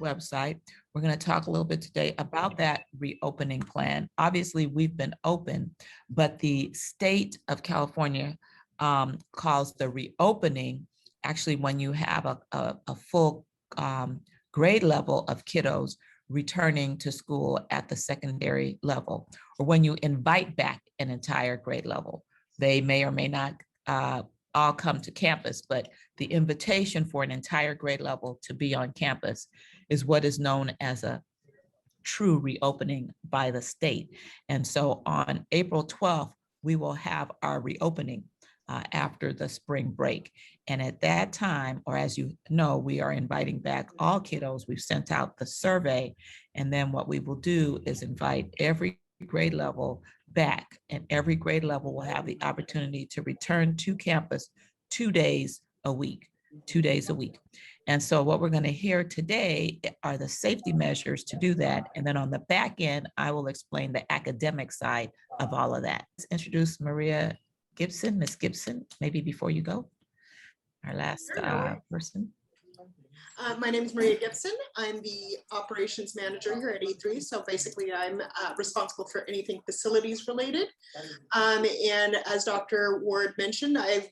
website. We're going to talk a little bit today about that reopening plan. Obviously, we've been open, but the state of California calls the reopening actually when you have a full grade level of kiddos returning to school at the secondary level, or when you invite back an entire grade level. They may or may not all come to campus, but the invitation for an entire grade level to be on campus is what is known as a true reopening by the state. And so on April 12th, we will have our reopening after the spring break. And at that time, or as you know, we are inviting back all kiddos. We've sent out the survey. And then what we will do is invite every grade level back, and every grade level will have the opportunity to return to campus 2 days a week, 2 days a week. And so what we're going to hear today are the safety measures to do that. And then on the back end, I will explain the academic side of all of that. Let's introduce Maria Gibson. Miss Gibson, maybe before you go, our last person. My name is Maria Gibson. I'm the operations manager here at E3. So basically I'm responsible for anything facilities related. And as Dr. Ward mentioned, I've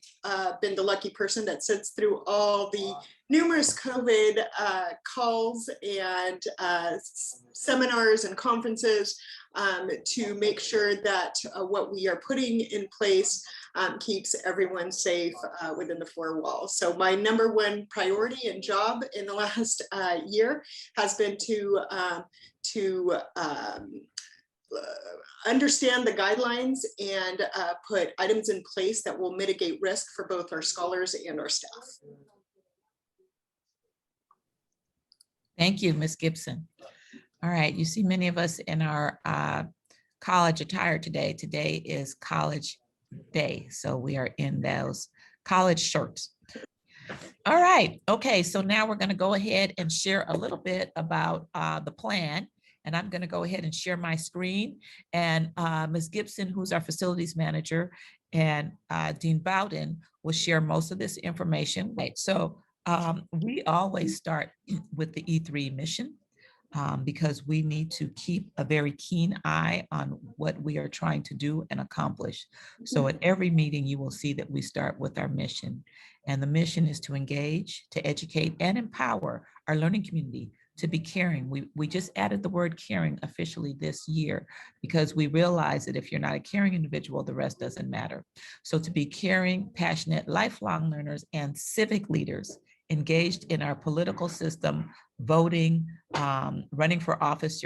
been the lucky person that sits through all the numerous COVID calls and seminars and conferences to make sure that what we are putting in place keeps everyone safe within the four walls. So my number one priority and job in the last year has been to understand the guidelines and put items in place that will mitigate risk for both our scholars and our staff. Thank you, Ms. Gibson. All right, you see many of us in our college attire today. Today is college day, so we are in those college shirts. All right, okay, so now we're gonna go ahead and share a little bit about the plan. And I'm gonna go ahead and share my screen. And Ms. Gibson, who's our facilities manager, and Dean Bowden will share most of this information. Right, so we always start with the E3 mission because we need to keep a very keen eye on what we are trying to do and accomplish. So at every meeting, you will see that we start with our mission. And the mission is to engage, to educate, and empower our learning community to be caring. We just added the word caring officially this year because we realize that if you're not a caring individual, the rest doesn't matter. So to be caring, passionate, lifelong learners, and civic leaders engaged in our political system, voting, running for office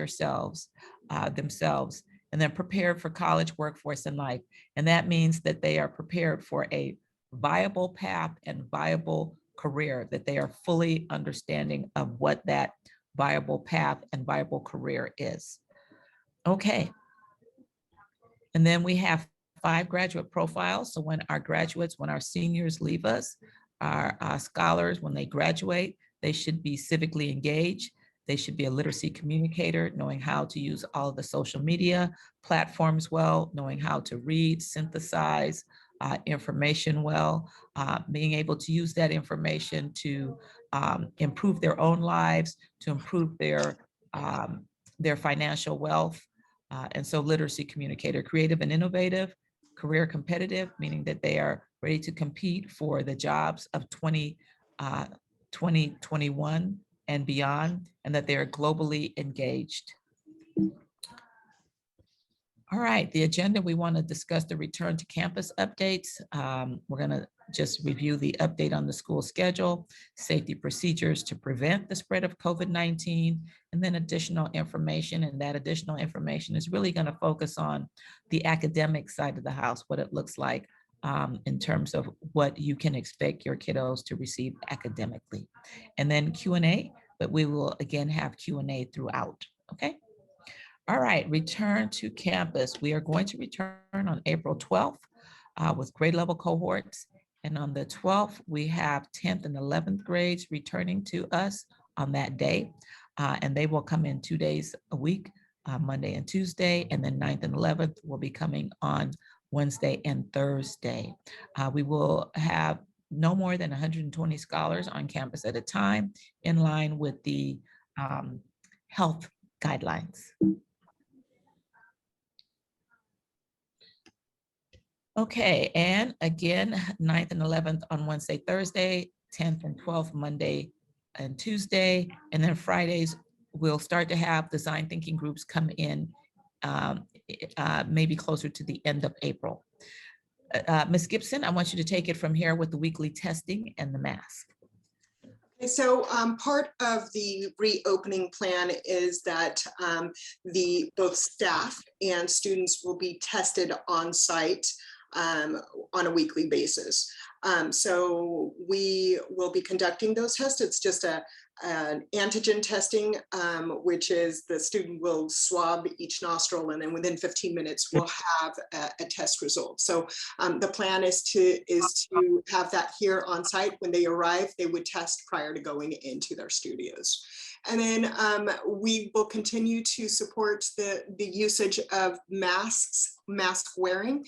themselves, and then prepared for college, workforce, and life. And that means that they are prepared for a viable path and viable career, that they are fully understanding of what that viable path and viable career is. Okay. And then we have 5 graduate profiles. So when our graduates, when our seniors leave us, our scholars, when they graduate, they should be civically engaged. They should be a literacy communicator, knowing how to use all of the social media platforms well, knowing how to read, synthesize information well, being able to use that information to improve their own lives, to improve their financial wealth. And so literacy communicator, creative and innovative, career competitive, meaning that they are ready to compete for the jobs of 2021 and beyond, and that they are globally engaged. All right, the agenda, we want to discuss the return to campus updates. We're going to just review the update on the school schedule, safety procedures to prevent the spread of COVID-19, and then additional information. And that additional information is really going to focus on the academic side of the house, what it looks like in terms of what you can expect your kiddos to receive academically. And then Q&A, but we will again have Q&A throughout, okay? All right, return to campus. We are going to return on April 12th with grade level cohorts. And on the 12th, we have 10th and 11th grades returning to us on that day. And they will come in 2 days a week, Monday and Tuesday, and then 9th and 11th will be coming on Wednesday and Thursday. We will have no more than 120 scholars on campus at a time, in line with the health guidelines. Okay, and again, 9th and 11th on Wednesday, Thursday, 10th and 12th, Monday and Tuesday, and then Fridays, we'll start to have design thinking groups come in maybe closer to the end of April. Ms. Gibson, I want you to take it from here with the weekly testing and the mask. So part of the reopening plan is that both staff and students will be tested on site on a weekly basis. So we will be conducting those tests. It's just an antigen testing, which is the student will swab each nostril, and then within 15 minutes we'll have a test result. So the plan is to have that here on site. When they arrive, they would test prior to going into their studios. And then we will continue to support the usage of mask wearing,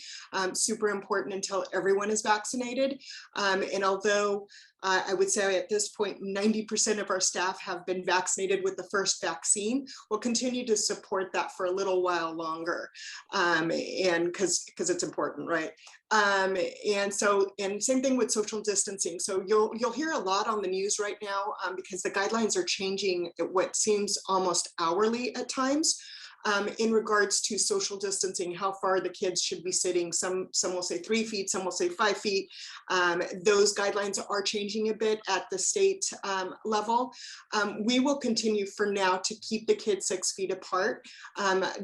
super important until everyone is vaccinated. And although I would say at this point, 90% of our staff have been vaccinated with the first vaccine, we'll continue to support that for a little while longer. And because it's important, right? And same thing with social distancing. So you'll hear a lot on the news right now because the guidelines are changing at what seems almost hourly at times. In regards to social distancing, how far the kids should be sitting. Some will say 3 feet, some will say 5 feet. Those guidelines are changing a bit at the state level. We will continue for now to keep the kids 6 feet apart.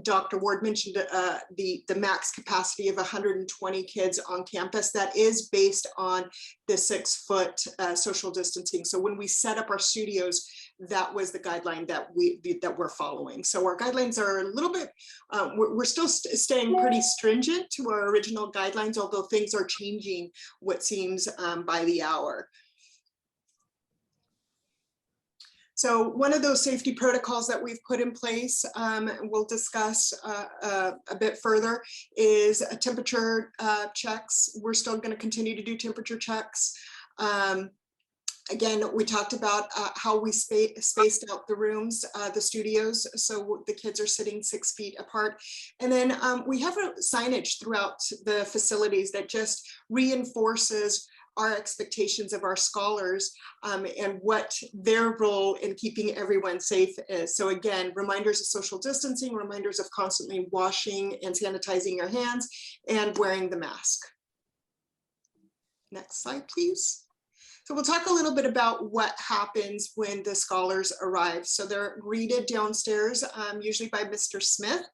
Dr. Ward mentioned the max capacity of 120 kids on campus. That is based on the 6 foot social distancing. So when we set up our studios, that was the guideline that we're following. So our guidelines are a little bit, we're still staying pretty stringent to our original guidelines, although things are changing what seems by the hour. So one of those safety protocols that we've put in place, we'll discuss a bit further, is temperature checks. We're still going to continue to do temperature checks. Again, we talked about how we spaced out the rooms, the studios, so the kids are sitting 6 feet apart. And then we have a signage throughout the facilities that just reinforces our expectations of our scholars and what their role in keeping everyone safe is. So again, reminders of social distancing, reminders of constantly washing and sanitizing your hands, and wearing the mask. Next slide, please. So we'll talk a little bit about what happens when the scholars arrive. So they're greeted downstairs, usually by Mr. Smith.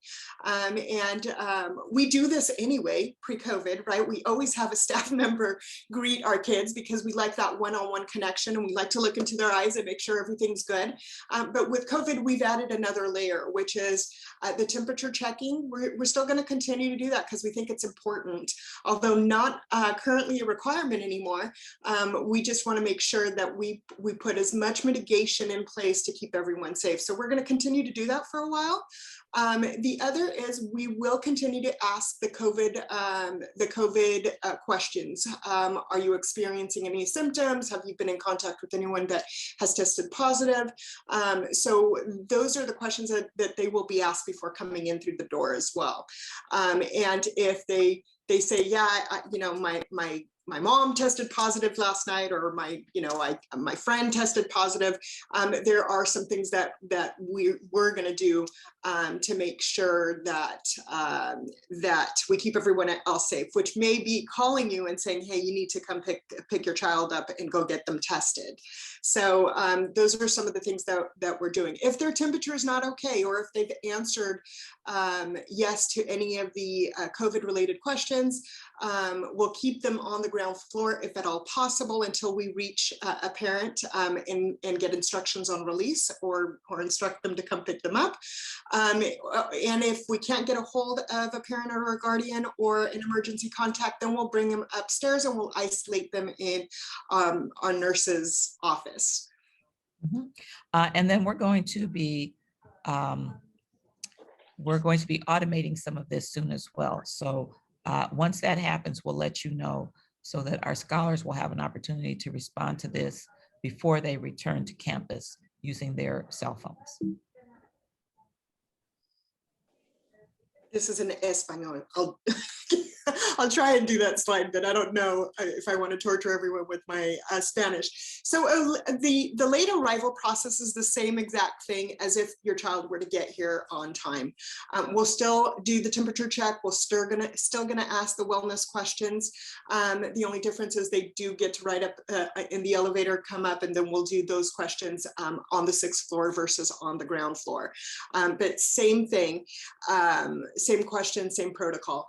We do this anyway, pre-COVID, right? We always have a staff member greet our kids because we like that one-on-one connection, and we like to look into their eyes and make sure everything's good. But with COVID, we've added another layer, which is the temperature checking. We're still going to continue to do that because we think it's important, although not currently a requirement anymore. We just want to make sure that we put as much mitigation in place to keep everyone safe. So we're going to continue to do that for a while. The other is we will continue to ask the COVID questions. Are you experiencing any symptoms? Have you been in contact with anyone that has tested positive? So those are the questions that they will be asked before coming in through the door as well. And if they say, yeah, my mom tested positive last night, or my friend tested positive, there are some things that we're going to do to make sure that we keep everyone else safe, which may be calling you and saying, hey, you need to come pick your child up and go get them tested. So those are some of the things that we're doing. If their temperature is not okay, or if they've answered yes to any of the COVID related questions, we'll keep them on the ground floor if at all possible until we reach a parent and get instructions on release, or instruct them to come pick them up. And if we can't get a hold of a parent or a guardian or an emergency contact, then we'll bring them upstairs and we'll isolate them in our nurse's office. Mm-hmm. And then we're going to be automating some of this soon as well. So once that happens, we'll let you know, so that our scholars will have an opportunity to respond to this before they return to campus using their cell phones. This is an Espanol. I'll try and do that slide, but I don't know if I want to torture everyone with my Spanish. So the late arrival process is the same exact thing as if your child were to get here on time. We'll still do the temperature check. We're still gonna ask the wellness questions. The only difference is they do get to ride up in the elevator, come up, and then we'll do those questions on the 6th floor versus on the ground floor. But same thing, same question, same protocol.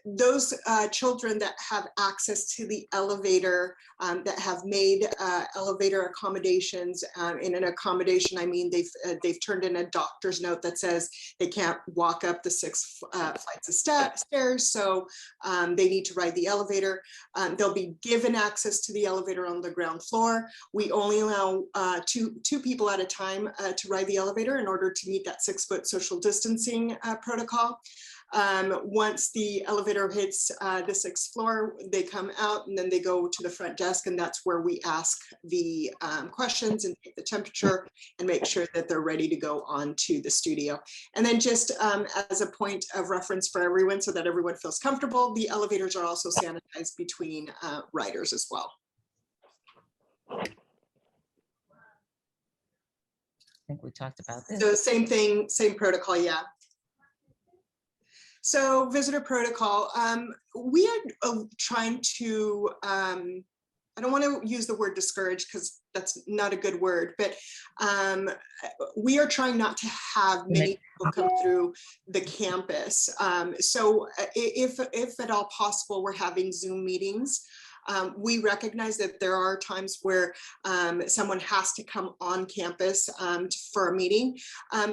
Those children that have access to the elevator, that have made elevator accommodations, in an accommodation, I mean they've turned in a doctor's note that says they can't walk up the 6 flights of stairs, so they need to ride the elevator. They'll be given access to the elevator on the ground floor. We only allow two people at a time to ride the elevator in order to meet that 6-foot social distancing protocol. Once the elevator hits the 6th floor, they come out and then they go to the front desk, and that's where we ask the questions and take the temperature and make sure that they're ready to go on to the studio. And then just as a point of reference for everyone so that everyone feels comfortable, the elevators are also sanitized between riders as well. I think we talked about this. So same thing, same protocol, yeah. So visitor protocol, we are trying to, I don't want to use the word discourage because that's not a good word, but we are trying not to have many people come through the campus. So if at all possible, we're having Zoom meetings. We recognize that there are times where someone has to come on campus for a meeting.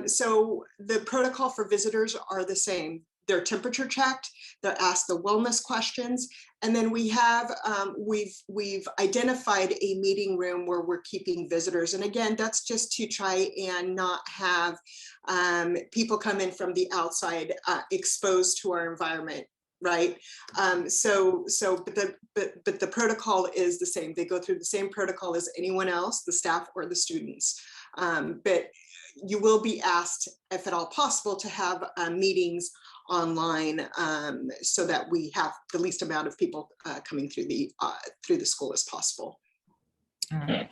So the protocol for visitors are the same. They're temperature checked, they're asked the wellness questions, and then we have, we've identified a meeting room where we're keeping visitors. And again, that's just to try and not have people come in from the outside exposed to our environment. Right. But the protocol is the same. They go through the same protocol as anyone else, the staff or the students. But you will be asked, if at all possible, to have meetings online so that we have the least amount of people coming through the school as possible. All right.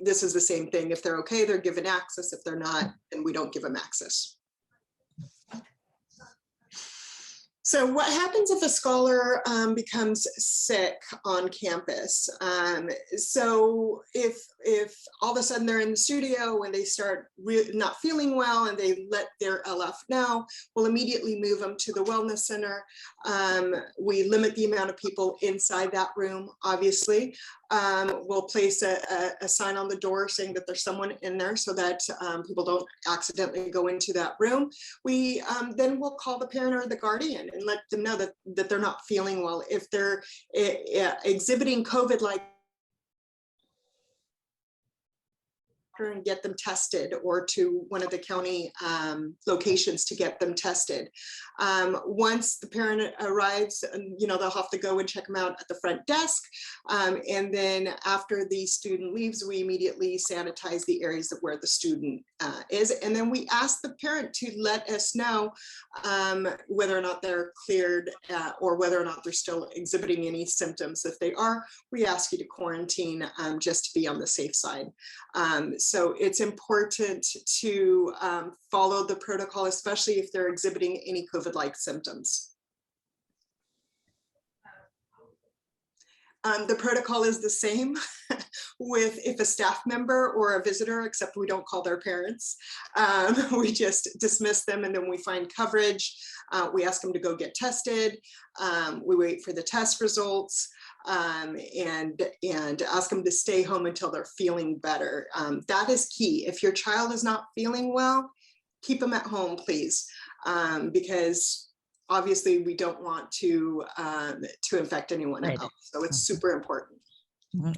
This is the same thing. If they're okay, they're given access. If they're not, then we don't give them access. So what happens if a scholar becomes sick on campus? So if all of a sudden they're in the studio and they start not feeling well and they let their LF know, we'll immediately move them to the wellness center. We limit the amount of people inside that room, obviously. We'll place a sign on the door saying that there's someone in there so that people don't accidentally go into that room. We then we'll call the parent or the guardian and let them know that they're not feeling well. If they're exhibiting COVID-like, and get them tested, or to one of the county locations to get them tested. Once the parent arrives, they'll have to go and check them out at the front desk. And then after the student leaves, we immediately sanitize the areas of where the student is. And then we ask the parent to let us know whether or not they're cleared or whether or not they're still exhibiting any symptoms. If they are, we ask you to quarantine just to be on the safe side. So it's important to follow the protocol, especially if they're exhibiting any COVID-like symptoms. The protocol is the same with if a staff member or a visitor, except we don't call their parents. We just dismiss them and then we find coverage. We ask them to go get tested. We wait for the test results. And ask them to stay home until they're feeling better. That is key. If your child is not feeling well, keep them at home, please, because obviously we don't want to infect anyone else. So it's super important.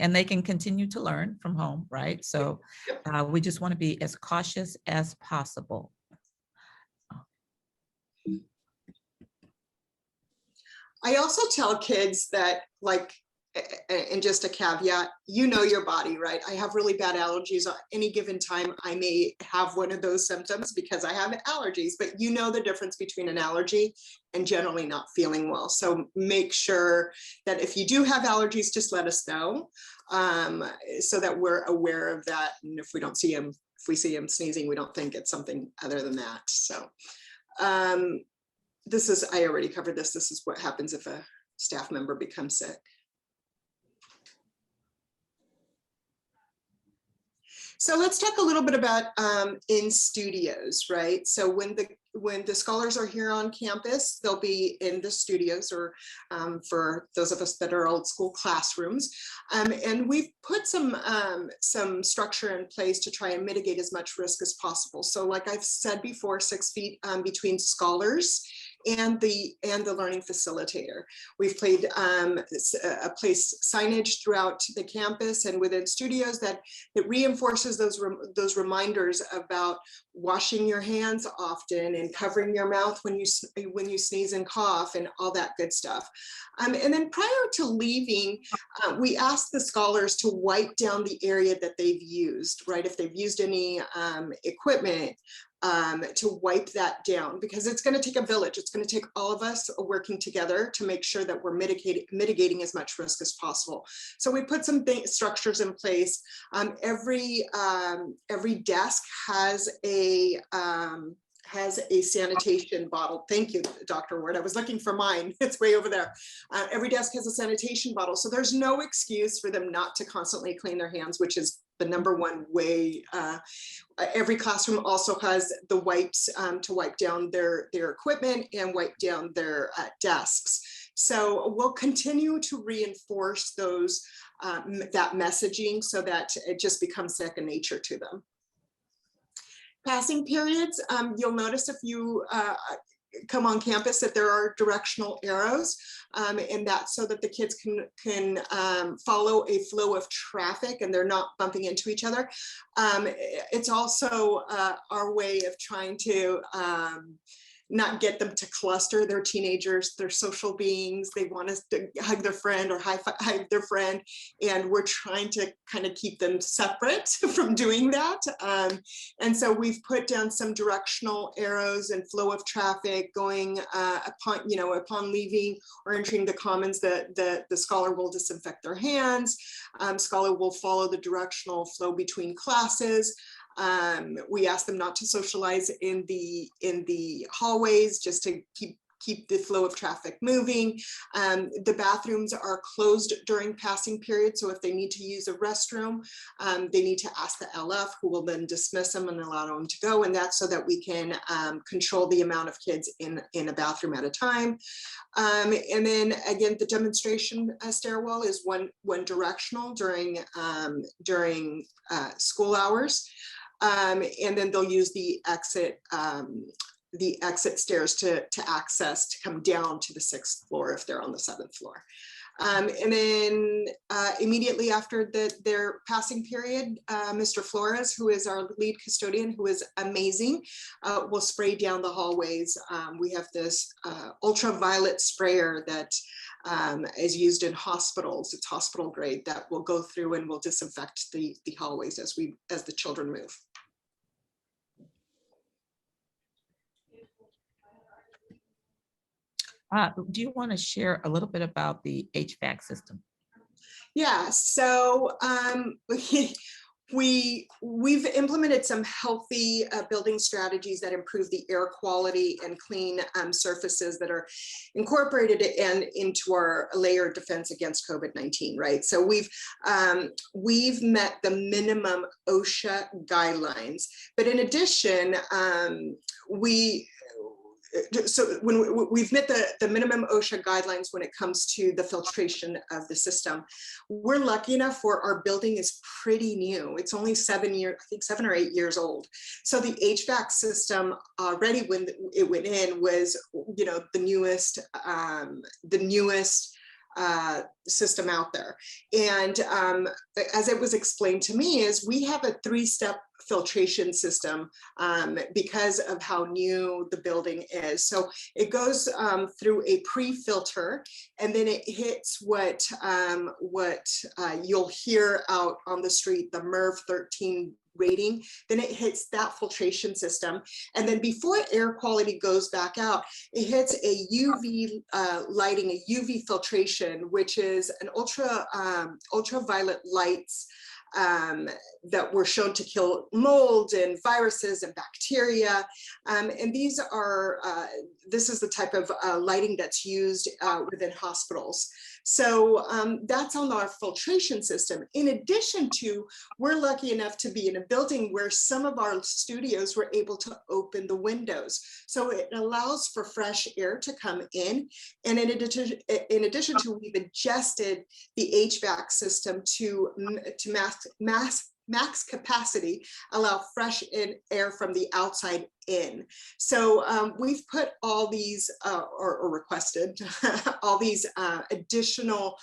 And they can continue to learn from home, right? So we just want to be as cautious as possible. I also tell kids that, like, and just a caveat, you know your body, right? I have really bad allergies. At any given time, I may have one of those symptoms because I have allergies, but you know the difference between an allergy and generally not feeling well. So make sure that if you do have allergies, just let us know, so that we're aware of that. And if we don't see him, if we see him sneezing, we don't think it's something other than that. So this is, I already covered this. This is what happens if a staff member becomes sick. So let's talk a little bit about in studios, right? So when the scholars are here on campus, they'll be in the studios, or for those of us that are old school, classrooms. And we've put some structure in place to try and mitigate as much risk as possible. So like I've said before, 6 feet between scholars and the learning facilitator. We've placed signage throughout the campus and within studios that reinforces those reminders about washing your hands often and covering your mouth when you sneeze and cough and all that good stuff. And then prior to leaving, we ask the scholars to wipe down the area that they've used, right? If they've used any equipment, to wipe that down, because it's going to take a village. It's going to take all of us working together to make sure that we're mitigating as much risk as possible. So we put some structures in place. Every desk has a sanitation bottle. Thank you, Dr. Ward. I was looking for mine. It's way over there. Every desk has a sanitation bottle. So there's no excuse for them not to constantly clean their hands, which is the number one way. Every classroom also has the wipes to wipe down their equipment and wipe down their desks. So we'll continue to reinforce that messaging so that it just becomes second nature to them. Passing periods, you'll notice if you come on campus that there are directional arrows, and that's so that the kids can follow a flow of traffic and they're not bumping into each other. It's also our way of trying to not get them to cluster. They're teenagers, they're social beings. They want us to hug their friend or high five their friend. And we're trying to kind of keep them separate from doing that. And so we've put down some directional arrows and flow of traffic going upon leaving or entering the commons. The scholar will disinfect their hands. Scholar will follow the directional flow between classes. We ask them not to socialize in the hallways, just to keep the flow of traffic moving. The bathrooms are closed during passing periods, so if they need to use a restroom, they need to ask the LF, who will then dismiss them and allow them to go, and that's so that we can control the amount of kids in a bathroom at a time. And then again, the demonstration stairwell is one directional during school hours. And then they'll use the exit stairs to access, to come down to the 6th floor if they're on the 7th floor. And then immediately after their passing period, Mr. Flores, who is our lead custodian, who is amazing, will spray down the hallways. We have this ultraviolet sprayer that is used in hospitals. It's hospital grade, that will go through and will disinfect the hallways as the children move. Do you want to share a little bit about the HVAC system? Yeah, so we've implemented some healthy building strategies that improve the air quality and clean surfaces that are incorporated into our layered defense against COVID-19, right? So we've met the minimum OSHA guidelines, but in addition, when we've met the minimum OSHA guidelines when it comes to the filtration of the system. We're lucky enough where our building is pretty new. It's only 7 or 8 years old. So the HVAC system already when it went in was, the newest system out there. And as it was explained to me, is we have a 3-step filtration system because of how new the building is. So it goes through a pre-filter, and then it hits what you'll hear out on the street, the MERV 13 rating. Then it hits that filtration system, and then before air quality goes back out, it hits a UV lighting, a UV filtration, which is an ultraviolet lights that were shown to kill mold and viruses and bacteria. And these are, this is the type of lighting that's used within hospitals. So that's on our filtration system. In addition to, we're lucky enough to be in a building where some of our studios were able to open the windows. So it allows for fresh air to come in. And in addition to, we've adjusted the HVAC system to max capacity, allow fresh air from the outside in. So we've put all these or requested all these additional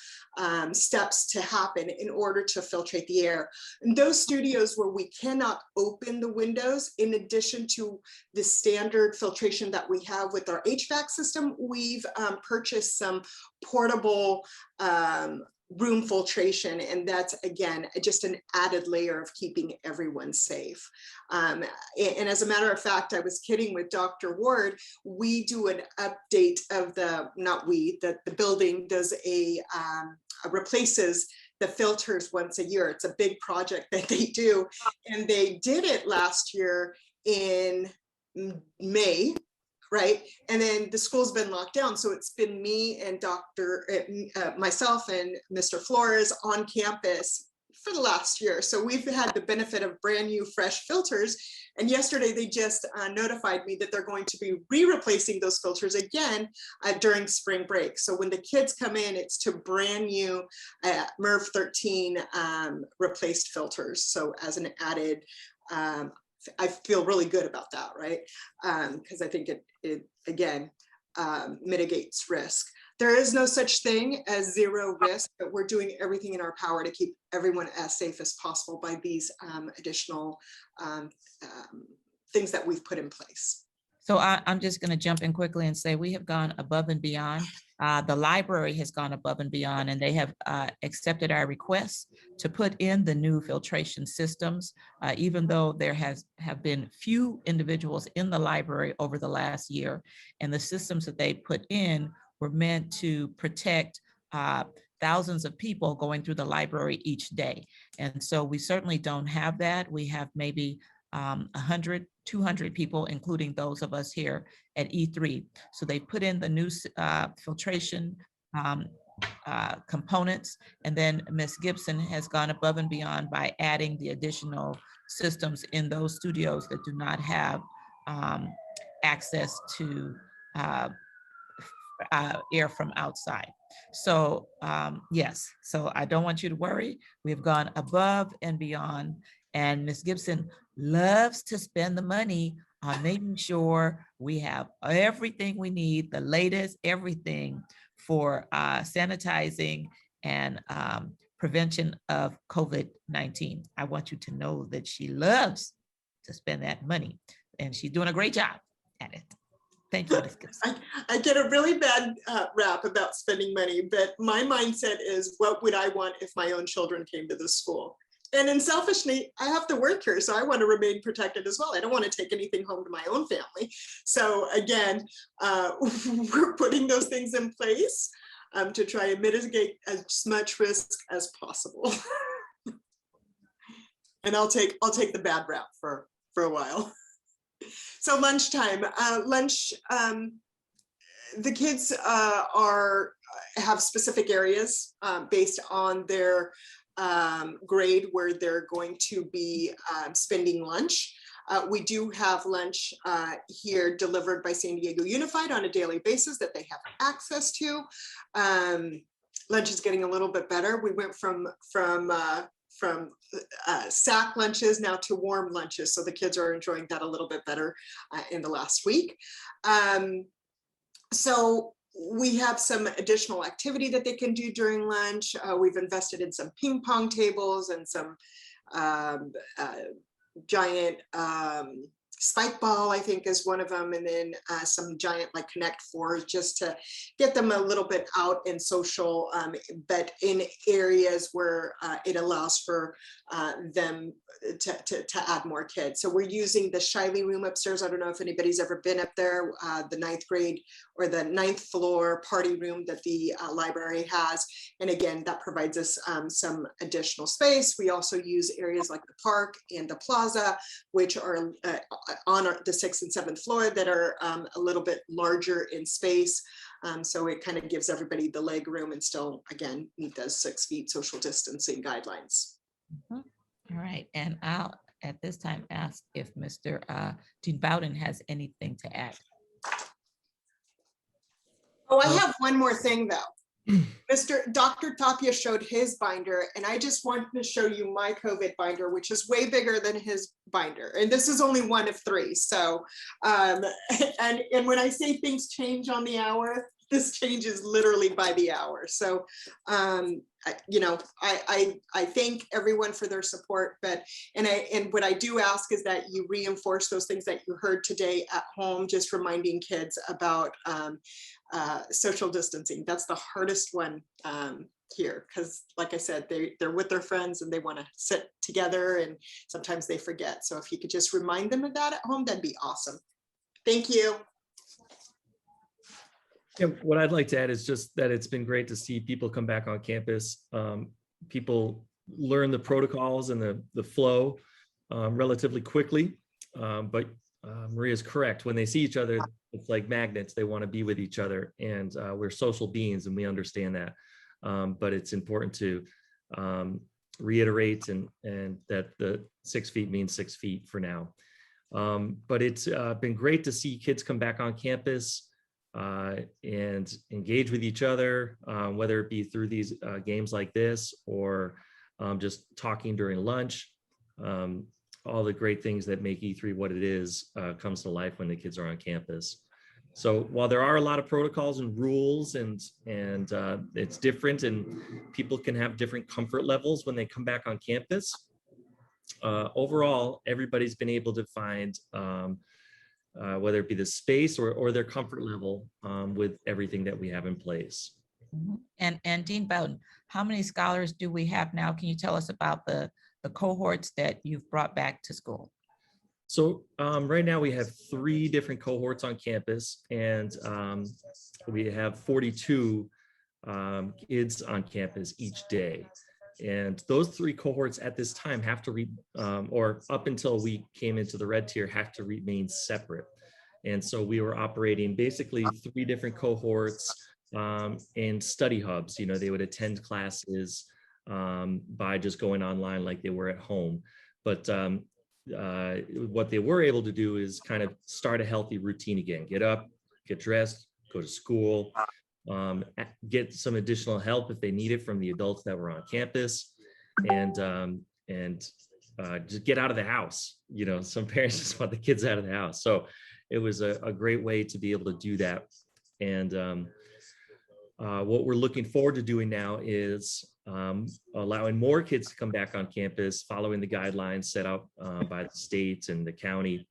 steps to happen in order to filtrate the air. And those studios where we cannot open the windows, in addition to the standard filtration that we have with our HVAC system, we've purchased some portable room filtration, and that's again just an added layer of keeping everyone safe. And as a matter of fact, I was kidding with Dr. Ward. We do an update of the building does a replaces the filters once a year. It's a big project that they do, and they did it last year in May. Right. And then the school's been locked down. So it's been me and myself and Mr. Flores on campus for the last year. So we've had the benefit of brand new fresh filters. And yesterday they just notified me that they're going to be re-replacing those filters again during spring break. So when the kids come in, it's to brand new MERV 13 replaced filters. So as an added, I feel really good about that, right? Because I think it again, mitigates risk. There is no such thing as zero risk, but we're doing everything in our power to keep everyone as safe as possible by these additional things that we've put in place. So I'm just going to jump in quickly and say we have gone above and beyond. The library has gone above and beyond, and they have accepted our requests to put in the new filtration systems, even though there have been few individuals in the library over the last year. And the systems that they put in were meant to protect thousands of people going through the library each day. And so we certainly don't have that. We have maybe 100, 200 people, including those of us here at E3. So they put in the new filtration components, and then Ms. Gibson has gone above and beyond by adding the additional systems in those studios that do not have access to air from outside. So yes, so I don't want you to worry. We've gone above and beyond, and Ms. Gibson loves to spend the money on making sure we have everything we need, the latest everything for sanitizing and prevention of COVID-19. I want you to know that she loves to spend that money, and she's doing a great job at it. Thank you, Ms. Gibson. I get a really bad rap about spending money, but my mindset is, what would I want if my own children came to this school? And then selfishly, I have to work here, so I want to remain protected as well. I don't want to take anything home to my own family. So again, we're putting those things in place to try and mitigate as much risk as possible. And I'll take the bad rap for a while. So lunchtime, the kids have specific areas based on their grade where they're going to be spending lunch. We do have lunch here delivered by San Diego Unified on a daily basis that they have access to. Lunch is getting a little bit better. We went from sack lunches now to warm lunches, so the kids are enjoying that a little bit better in the last week. So we have some additional activity that they can do during lunch. We've invested in some ping pong tables and some giant spike ball, I think, is one of them, and then some giant like Connect Fours, just to get them a little bit out and social, but in areas where it allows for them to add more kids. So we're using the Shiley room upstairs. I don't know if anybody's ever been up there, the 9th grade or the 9th floor party room that the library has. And again, that provides us some additional space. We also use areas like the park and the plaza, which are on the 6th and 7th floor, that are a little bit larger in space. So it kind of gives everybody the leg room and still, again, meet those 6 feet social distancing guidelines. All right, and I'll at this time ask if Mr. Dean Bowden has anything to add. Oh, I have one more thing though. Dr. Tapia showed his binder, and I just wanted to show you my COVID binder, which is way bigger than his binder. And this is only one of 3. So, and when I say things change on the hour, this changes literally by the hour. So, you know, I thank everyone for their support, but, and what I do ask is that you reinforce those things that you heard today at home, just reminding kids about social distancing. That's the hardest one here, because like I said, they're with their friends and they want to sit together, and sometimes they forget. So if you could just remind them of that at home, that'd be awesome. Thank you. Yeah, what I'd like to add is just that it's been great to see people come back on campus. People learn the protocols and the flow relatively quickly, but Maria's correct. When they see each other, it's like magnets. They want to be with each other, and we're social beings, and we understand that. But it's important to reiterate and that the 6 feet means 6 feet for now. But it's been great to see kids come back on campus and engage with each other, whether it be through these games like this or just talking during lunch. All the great things that make E3 what it is comes to life when the kids are on campus. So while there are a lot of protocols and rules and it's different, and people can have different comfort levels when they come back on campus, overall, everybody's been able to find whether it be the space or their comfort level with everything that we have in place. And Dean Bowden, how many scholars do we have now? Can you tell us about the cohorts that you've brought back to school? So right now we have 3 different cohorts on campus, and we have 42 kids on campus each day. And those 3 cohorts at this time have to or up until we came into the red tier, have to remain separate. And so we were operating basically 3 different cohorts in study hubs. You know, they would attend classes by just going online like they were at home. But what they were able to do is kind of start a healthy routine again, get up, get dressed, go to school, get some additional help if they need it from the adults that were on campus, and just get out of the house. You know, some parents just want the kids out of the house. So it was a great way to be able to do that. And what we're looking forward to doing now is allowing more kids to come back on campus, following the guidelines set up by the state and the county,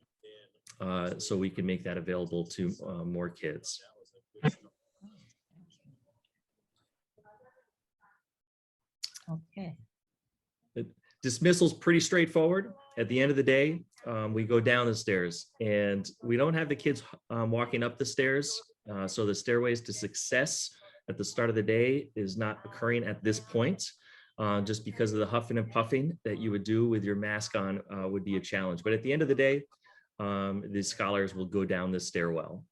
so we can make that available to more kids. Okay. The dismissal's pretty straightforward. At the end of the day, we go down the stairs, and we don't have the kids walking up the stairs. So the stairways to success at the start of the day is not occurring at this point, just because of the huffing and puffing that you would do with your mask on would be a challenge. But at the end of the day, the scholars will go down the stairwell.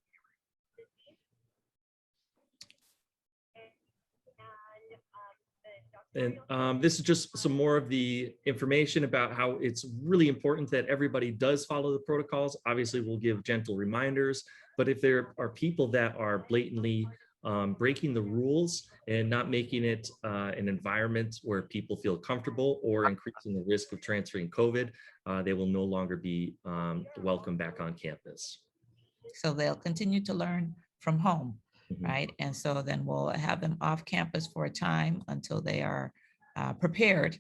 And this is just some more of the information about how it's really important that everybody does follow the protocols. Obviously, we'll give gentle reminders, but if there are people that are blatantly breaking the rules and not making it an environment where people feel comfortable or increasing the risk of transferring COVID, they will no longer be welcome back on campus. So they'll continue to learn from home. Mhm. right? And so then we'll have them off campus for a time until they are prepared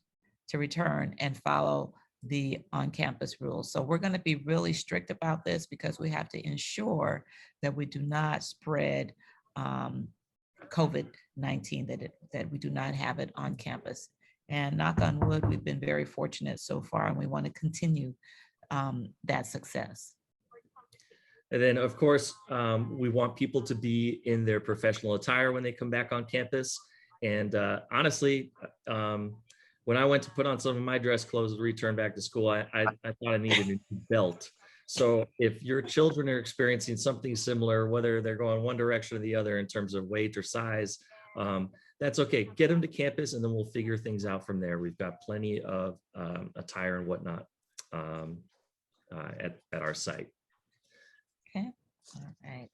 to return and follow the on-campus rules. So we're going to be really strict about this because we have to ensure that we do not spread COVID-19, that we do not have it on campus. And knock on wood, we've been very fortunate so far, and we want to continue that success. And then, of course, we want people to be in their professional attire when they come back on campus. And honestly, when I went to put on some of my dress clothes to return back to school, I thought I needed a new belt. So if your children are experiencing something similar, whether they're going one direction or the other in terms of weight or size, that's okay. Get them to campus and then we'll figure things out from there. We've got plenty of attire and whatnot at our site. Okay, all right.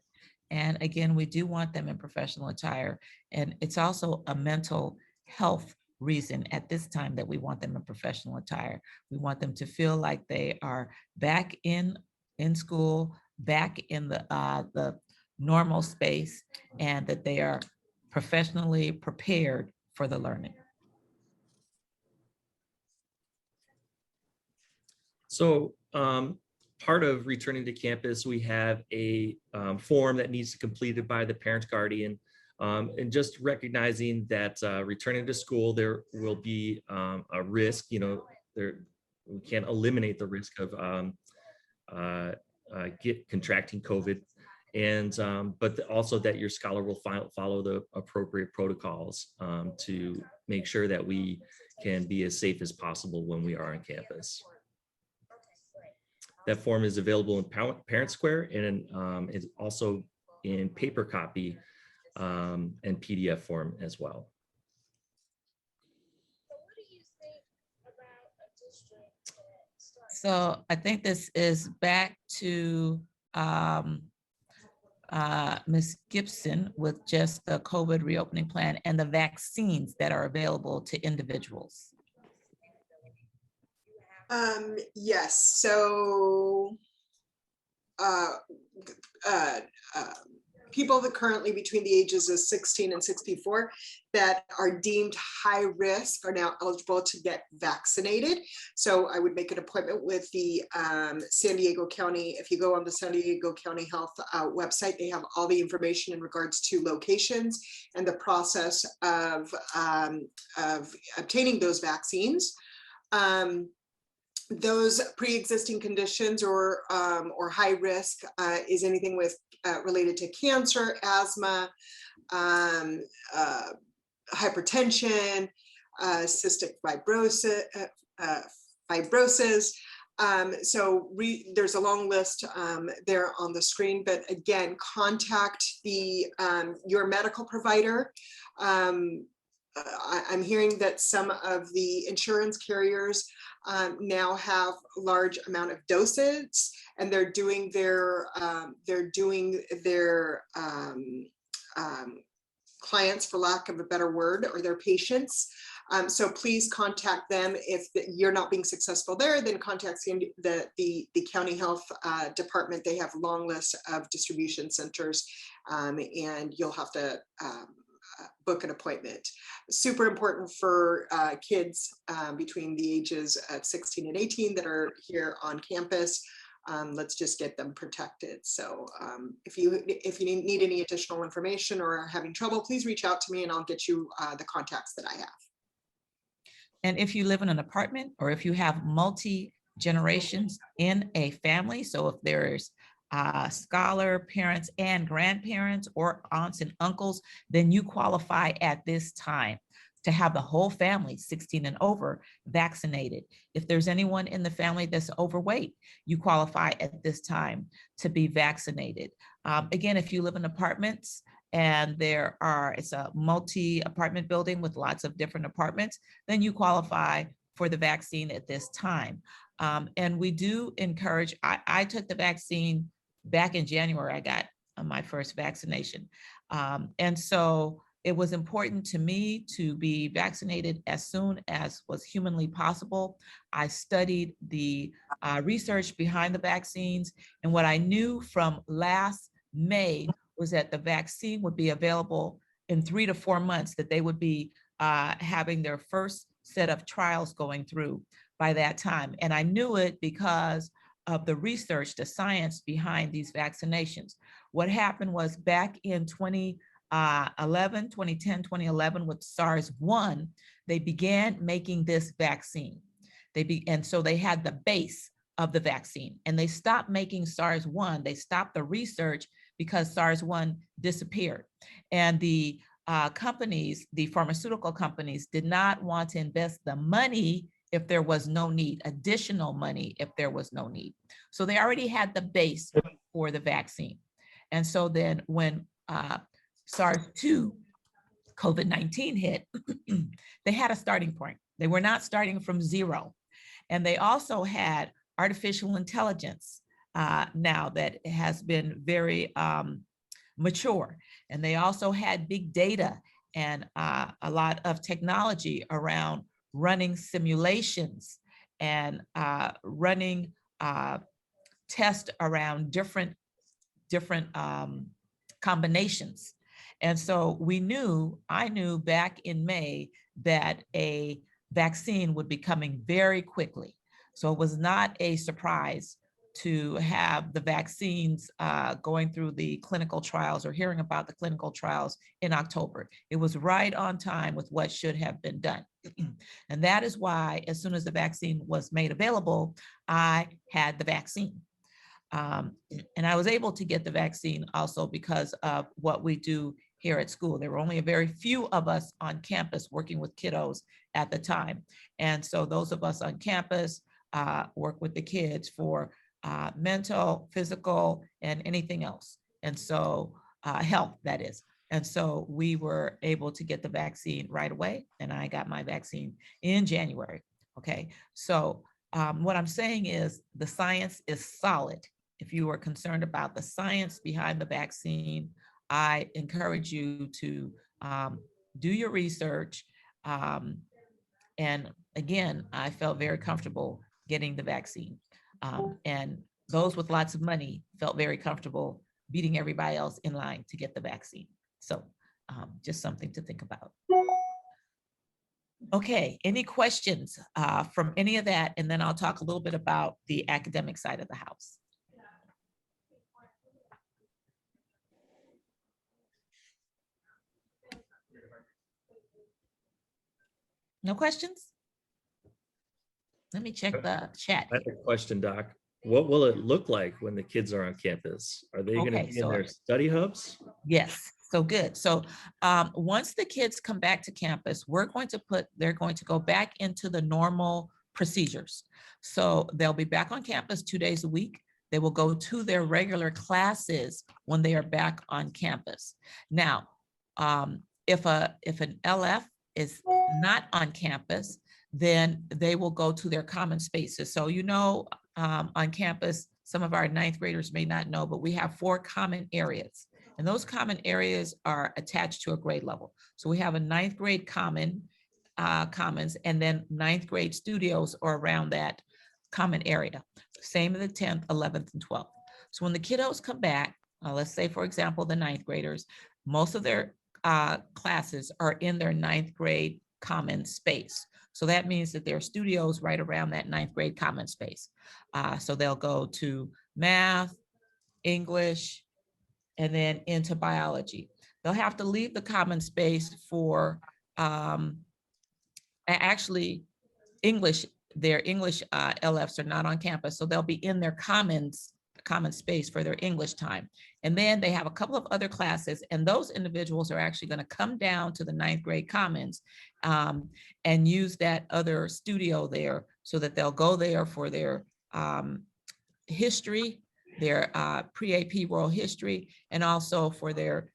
And again, we do want them in professional attire. And it's also a mental health reason at this time that we want them in professional attire. We want them to feel like they are back in school, back in the normal space, and that they are professionally prepared for the learning. So part of returning to campus, we have a form that needs to be completed by the parent guardian. And just recognizing that returning to school, there will be a risk, we can't eliminate the risk of contracting COVID. And but also that your scholar will follow the appropriate protocols to make sure that we can be as safe as possible when we are on campus. That form is available in Parent Square and is also in paper copy and PDF form as well. So I think this is back to Ms. Gibson with just the COVID reopening plan and the vaccines that are available to individuals. Yes, so people that currently between the ages of 16 and 64 that are deemed high risk are now eligible to get vaccinated. So I would make an appointment with the San Diego County. If you go on the San Diego County Health website, they have all the information in regards to locations and the process of obtaining those vaccines. Those pre-existing conditions or high risk is anything with related to cancer, asthma, hypertension, cystic fibrosis. So there's a long list there on the screen, but again, contact your medical provider. I'm hearing that some of the insurance carriers now have a large amount of doses, and they're doing their clients, for lack of a better word, or their patients. So please contact them. If you're not being successful there, then contact the county health department. They have a long list of distribution centers, and you'll have to book an appointment. Super important for kids between the ages of 16 and 18 that are here on campus. Let's just get them protected. So if you need any additional information or are having trouble, please reach out to me and I'll get you the contacts that I have. And if you live in an apartment or if you have multi-generations in a family, so if there's scholar, parents, and grandparents, or aunts and uncles, then you qualify at this time to have the whole family 16 and over vaccinated. If there's anyone in the family that's overweight, you qualify at this time to be vaccinated. Again, if you live in apartments and it's a multi-apartment building with lots of different apartments, then you qualify for the vaccine at this time. And we do encourage, I took the vaccine back in January. I got my first vaccination. And so it was important to me to be vaccinated as soon as was humanly possible. I studied the research behind the vaccines, and what I knew from last May was that the vaccine would be available in 3 to 4 months, that they would be having their first set of trials going through by that time. And I knew it because of the research, the science behind these vaccinations. What happened was back in 2011, 2010, 2011 with SARS-1, they began making this vaccine. And so they had the base of the vaccine, and they stopped making SARS-1. They stopped the research because SARS-1 disappeared. And the companies, the pharmaceutical companies, did not want to invest the money if there was no need, additional money if there was no need. So they already had the base for the vaccine. And so then when SARS-2, COVID-19 hit, they had a starting point. They were not starting from zero. And they also had artificial intelligence now that has been very mature. And they also had big data and a lot of technology around running simulations and running tests around different combinations. And so I knew back in May that a vaccine would be coming very quickly. So it was not a surprise to have the vaccines going through the clinical trials or hearing about the clinical trials in October. It was right on time with what should have been done. And that is why, as soon as the vaccine was made available, I had the vaccine. And I was able to get the vaccine also because of what we do here at school. There were only a very few of us on campus working with kiddos at the time. And so those of us on campus work with the kids for mental, physical, and anything else. And so health, that is. And so we were able to get the vaccine right away. And I got my vaccine in January. Okay. So what I'm saying is the science is solid. If you are concerned about the science behind the vaccine, I encourage you to do your research. And again, I felt very comfortable getting the vaccine. And those with lots of money felt very comfortable beating everybody else in line to get the vaccine. So just something to think about. Okay, any questions from any of that? And then I'll talk a little bit about the academic side of the house. No questions? Let me check the chat. I have a question, Doc. What will it look like when the kids are on campus? Are they going to be in their study hubs? Yes, so good. So once the kids come back to campus, they're going to go back into the normal procedures. So they'll be back on campus 2 days a week. They will go to their regular classes when they are back on campus. Now, if an LF is not on campus, then they will go to their common spaces. So, on campus, some of our ninth graders may not know, but we have 4 common areas. And those common areas are attached to a grade level. So we have a ninth grade commons, and then ninth grade studios are around that common area. Same in the 10th, 11th, and 12th. So when the kiddos come back, let's say, for example, the ninth graders, most of their classes are in their ninth grade common space. So that means that there are studios right around that ninth grade common space. So they'll go to math, English, and then into biology. They'll have to leave the common space for actually English. Their English LFs are not on campus, so they'll be in their common space for their English time. And then they have a couple of other classes, and those individuals are actually going to come down to the ninth grade commons and use that other studio there, so that they'll go there for their history, their pre-AP world history, and also for their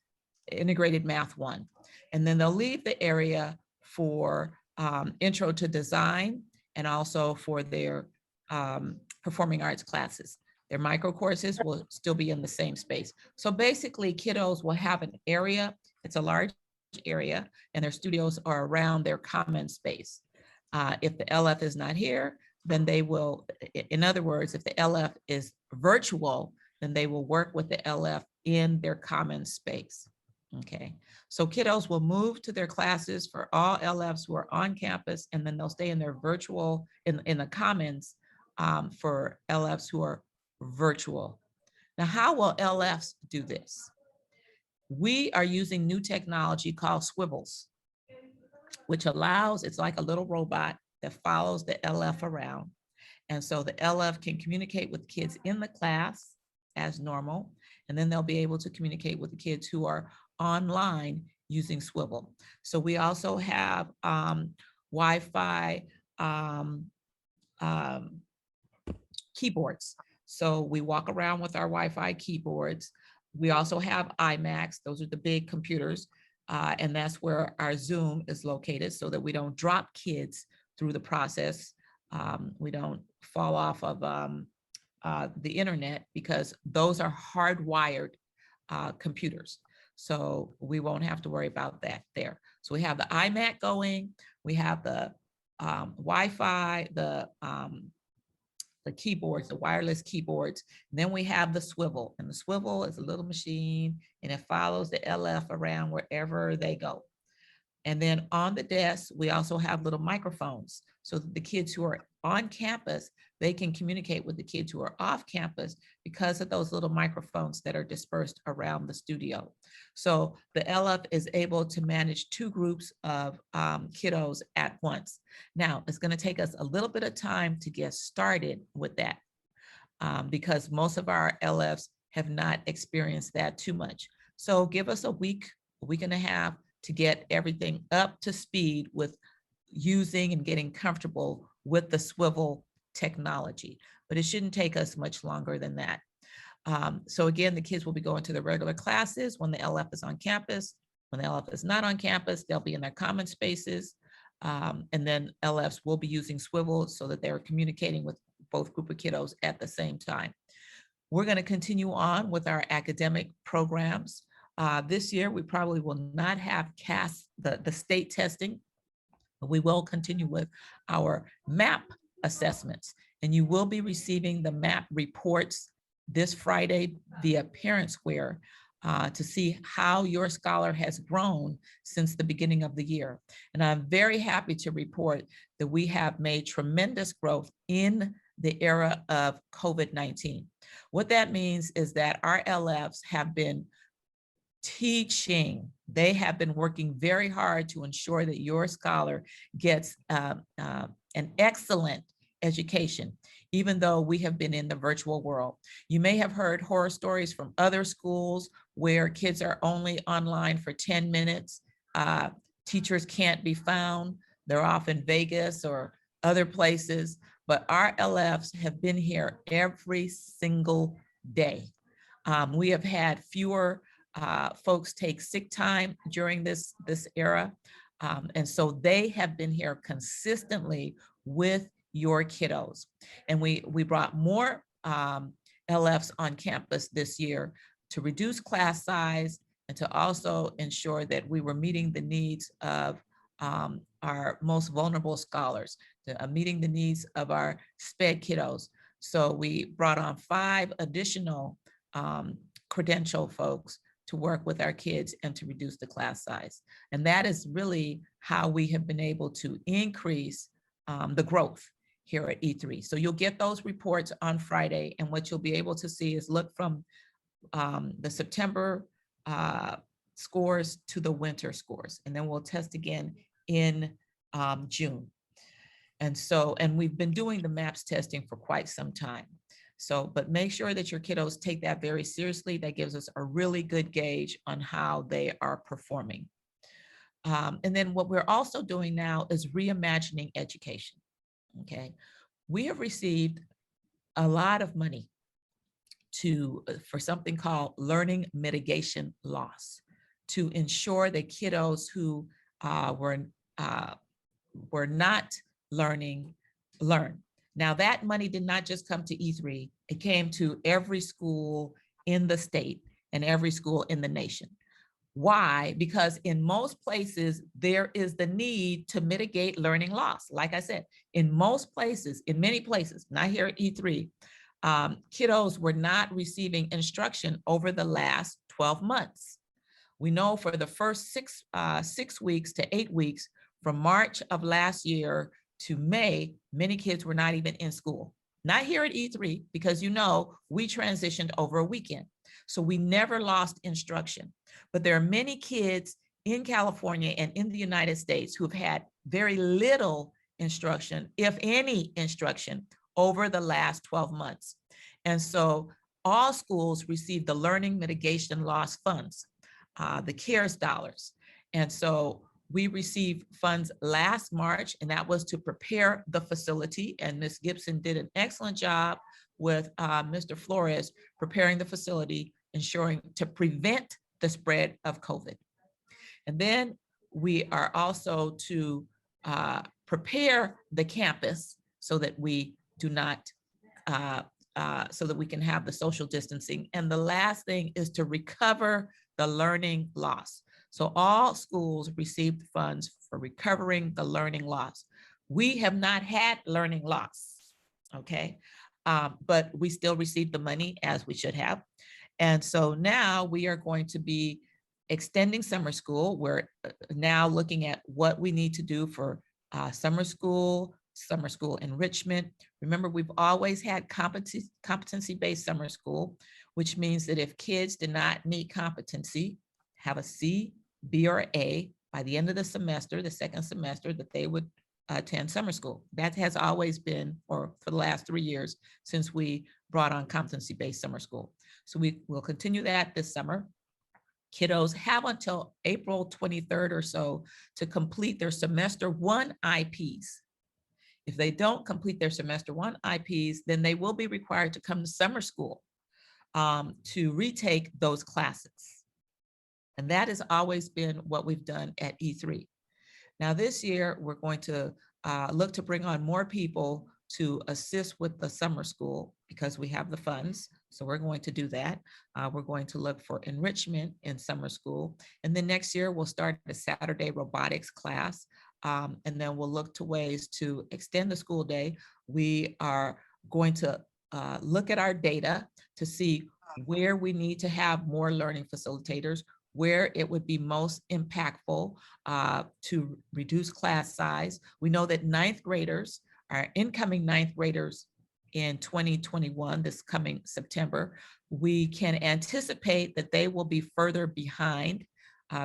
integrated math 1. And then they'll leave the area for intro to design, and also for their performing arts classes. Their micro courses will still be in the same space. So basically, kiddos will have an area. It's a large area, and their studios are around their common space. If the LF is not here, then they will, in other words, if the LF is virtual, then they will work with the LF in their common space. Okay, so kiddos will move to their classes for all LFs who are on campus, and then they'll stay in their virtual, in the commons for LFs who are virtual. Now, how will LFs do this? We are using new technology called swivels, which allows, it's like a little robot that follows the LF around. And so the LF can communicate with kids in the class as normal, and then they'll be able to communicate with the kids who are online using Swivel. So we also have Wi-Fi keyboards. So we walk around with our Wi-Fi keyboards. We also have iMacs. Those are the big computers. And that's where our Zoom is located so that we don't drop kids through the process. We don't fall off of the internet, because those are hardwired computers. So we won't have to worry about that there. So we have the iMac going, we have the Wi-Fi, the keyboards, the wireless keyboards. And then we have the swivel, and the swivel is a little machine, and it follows the LF around wherever they go. And then on the desk, we also have little microphones, so that the kids who are on campus, they can communicate with the kids who are off campus because of those little microphones that are dispersed around the studio. So the LF is able to manage 2 groups of kiddos at once. Now, it's going to take us a little bit of time to get started with that because most of our LFs have not experienced that too much. So give us a week and a half to get everything up to speed with using and getting comfortable with the swivel technology, but it shouldn't take us much longer than that. So again, the kids will be going to their regular classes when the LF is on campus. When the LF is not on campus, they'll be in their common spaces. And then LFs will be using swivel so that they're communicating with both group of kiddos at the same time. We're going to continue on with our academic programs. This year, we probably will not have CAS, the state testing, but we will continue with our MAP assessments. And you will be receiving the MAP reports this Friday via ParentsWare to see how your scholar has grown since the beginning of the year. And I'm very happy to report that we have made tremendous growth in the era of COVID-19. What that means is that our LFs have been teaching. They have been working very hard to ensure that your scholar gets an excellent education, even though we have been in the virtual world. You may have heard horror stories from other schools where kids are only online for 10 minutes. Teachers can't be found. They're off in Vegas or other places, but our LFs have been here every single day. We have had fewer folks take sick time during this era. And so they have been here consistently with your kiddos. And we brought more LFs on campus this year to reduce class size and to also ensure that we were meeting the needs of our most vulnerable scholars, meeting the needs of our SPED kiddos. So we brought on 5 additional credential folks to work with our kids and to reduce the class size. And that is really how we have been able to increase the growth here at E3. So you'll get those reports on Friday, and what you'll be able to see is look from the September scores to the winter scores, and then we'll test again in June. And we've been doing the MAPS testing for quite some time. So, but make sure that your kiddos take that very seriously. That gives us a really good gauge on how they are performing. And then what we're also doing now is reimagining education, okay? We have received a lot of money for something called learning mitigation loss, to ensure that kiddos who were not learning, learn. Now, that money did not just come to E3, it came to every school in the state and every school in the nation. Why? Because in most places, there is the need to mitigate learning loss. Like I said, in most places, in many places, not here at E3, kiddos were not receiving instruction over the last 12 months. We know for the first 6 weeks to 8 weeks, from March of last year to May, many kids were not even in school. Not here at E3, because we transitioned over a weekend. So we never lost instruction. But there are many kids in California and in the United States who have had very little instruction, if any instruction, over the last 12 months. And so all schools received the Learning Mitigation Loss Funds, the CARES dollars. And so we received funds last March, and that was to prepare the facility. And Ms. Gibson did an excellent job with Mr. Flores preparing the facility, ensuring to prevent the spread of COVID. And then we are also to prepare the campus so that we do not, so that we can have the social distancing. And the last thing is to recover the learning loss. So all schools received funds for recovering the learning loss. We have not had learning loss, okay? But we still received the money as we should have. And so now we are going to be extending summer school. We're now looking at what we need to do for summer school enrichment. Remember, we've always had competency-based summer school, which means that if kids did not meet competency, have a C, B, or A by the end of the semester, the second semester, that they would attend summer school. That has always been, or for the last 3 years, since we brought on competency-based summer school. So we will continue that this summer. Kiddos have until April 23rd or so to complete their semester 1 IPs. If they don't complete their semester 1 IPs, then they will be required to come to summer school to retake those classes. And that has always been what we've done at E3. Now this year, we're going to look to bring on more people to assist with the summer school because we have the funds. So we're going to do that. We're going to look for enrichment in summer school. And then next year, we'll start a Saturday robotics class. And then we'll look to ways to extend the school day. We are going to look at our data to see where we need to have more learning facilitators, where it would be most impactful to reduce class size. We know that ninth graders, our incoming ninth graders in 2021, this coming September, we can anticipate that they will be further behind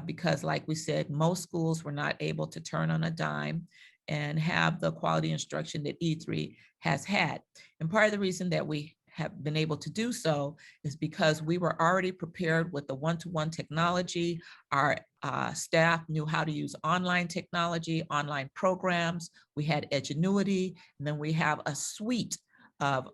because, like we said, most schools were not able to turn on a dime and have the quality instruction that E3 has had. And part of the reason that we have been able to do so is because we were already prepared with the one-to-one technology. Our staff knew how to use online technology, online programs. We had Edgenuity, and then we have a suite of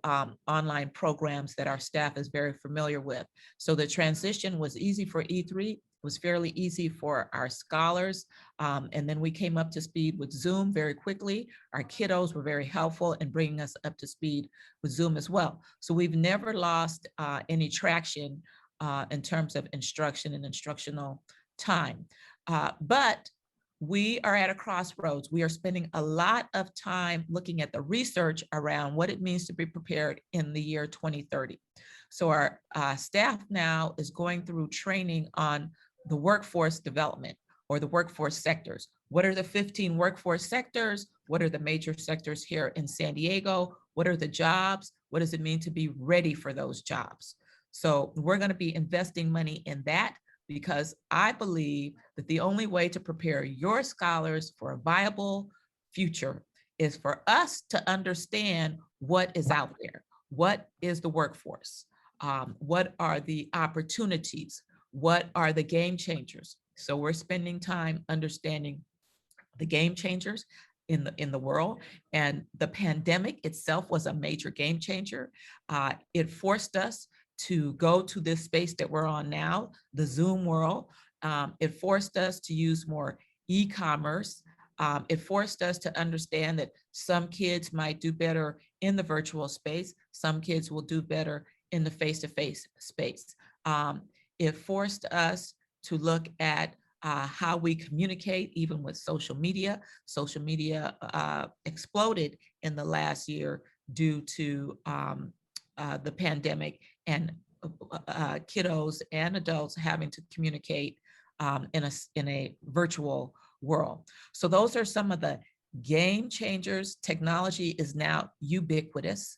online programs that our staff is very familiar with. So the transition was easy for E3. It was fairly easy for our scholars. And then we came up to speed with Zoom very quickly. Our kiddos were very helpful in bringing us up to speed with Zoom as well. So we've never lost any traction in terms of instruction and instructional time. But we are at a crossroads. We are spending a lot of time looking at the research around what it means to be prepared in the year 2030. So our staff now is going through training on the workforce development or the workforce sectors. What are the 15 workforce sectors? What are the major sectors here in San Diego? What are the jobs? What does it mean to be ready for those jobs? So we're going to be investing money in that because I believe that the only way to prepare your scholars for a viable future is for us to understand what is out there. What is the workforce? What are the opportunities? What are the game changers? So we're spending time understanding the game changers in the world. And the pandemic itself was a major game changer. It forced us to go to this space that we're on now, the Zoom world. It forced us to use more e-commerce. It forced us to understand that some kids might do better in the virtual space. Some kids will do better in the face-to-face space. It forced us to look at how we communicate, even with social media. Social media exploded in the last year due to the pandemic and kiddos and adults having to communicate in a virtual world. So those are some of the game changers. Technology is now ubiquitous.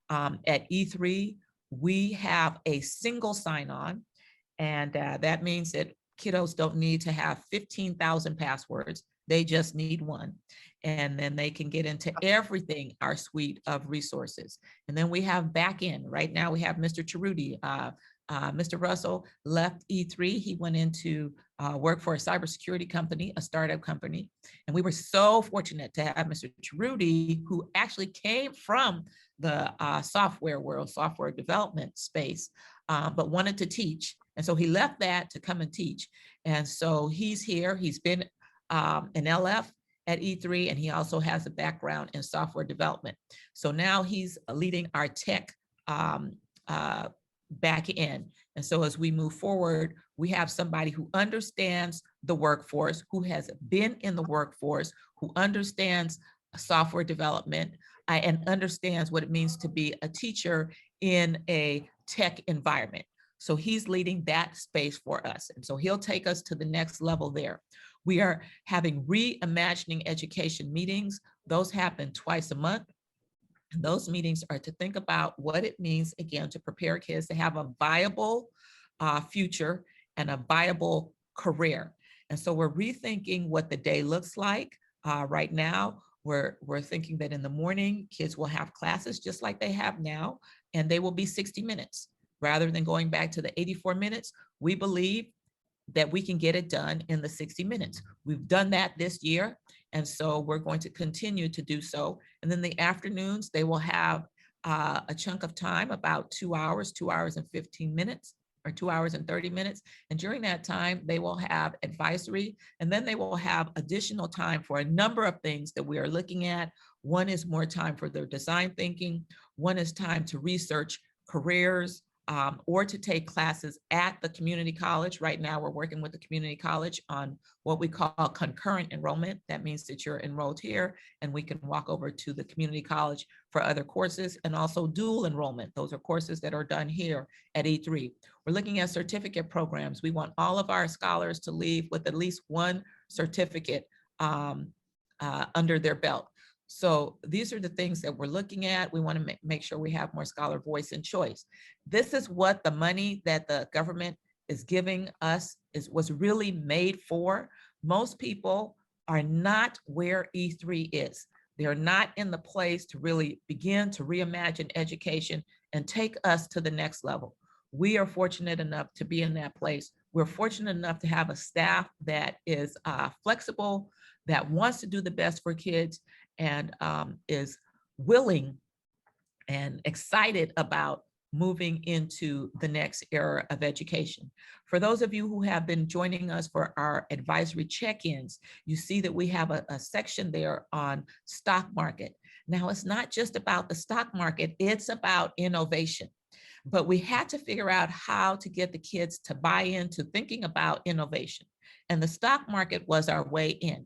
At E3, we have a single sign-on, and that means that kiddos don't need to have 15,000 passwords. They just need one. And then they can get into everything, our suite of resources. And then we have back end. Right now we have Mr. Charuti. Mr. Russell left E3. He went into work for a cybersecurity company, a startup company. And we were so fortunate to have Mr. Charuti, who actually came from the software world, software development space, but wanted to teach. And so he left that to come and teach. And so he's here. He's been an LF at E3, and he also has a background in software development. So now he's leading our tech back end. And so as we move forward, we have somebody who understands the workforce, who has been in the workforce, who understands software development, and understands what it means to be a teacher in a tech environment. So he's leading that space for us. And so he'll take us to the next level there. We are having reimagining education meetings. Those happen twice a month. And those meetings are to think about what it means, again, to prepare kids to have a viable future and a viable career. And so we're rethinking what the day looks like. Right now, we're thinking that in the morning, kids will have classes just like they have now, and they will be 60 minutes. Rather than going back to the 84 minutes, we believe that we can get it done in the 60 minutes. We've done that this year, and so we're going to continue to do so. And then the afternoons, they will have a chunk of time, about 2 hours, 2 hours and 15 minutes, or 2 hours and 30 minutes. And during that time, they will have advisory, and then they will have additional time for a number of things that we are looking at. One is more time for their design thinking. One is time to research careers, or to take classes at the community college. Right now, we're working with the community college on what we call concurrent enrollment. That means that you're enrolled here and we can walk over to the community college for other courses, and also dual enrollment. Those are courses that are done here at E3. We're looking at certificate programs. We want all of our scholars to leave with at least one certificate under their belt. So these are the things that we're looking at. We want to make sure we have more scholar voice and choice. This is what the money that the government is giving us was really made for. Most people are not where E3 is. They're not in the place to really begin to reimagine education and take us to the next level. We are fortunate enough to be in that place. We're fortunate enough to have a staff that is flexible, that wants to do the best for kids, and is willing and excited about moving into the next era of education. For those of you who have been joining us for our advisory check-ins, you see that we have a section there on stock market. Now, it's not just about the stock market, it's about innovation. But we had to figure out how to get the kids to buy into thinking about innovation. And the stock market was our way in.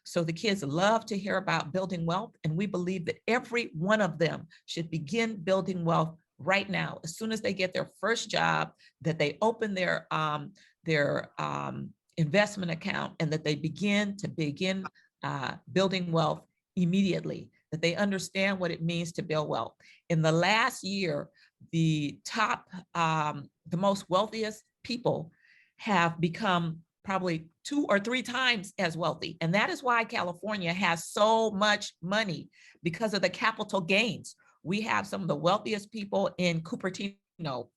So the kids love to hear about building wealth, and we believe that every one of them should begin building wealth right now. As soon as they get their first job, that they open their investment account, and that they begin building wealth immediately, that they understand what it means to build wealth. In the last year, the most wealthiest people have become probably 2 or 3 times as wealthy. And that is why California has so much money, because of the capital gains. We have some of the wealthiest people in Cupertino,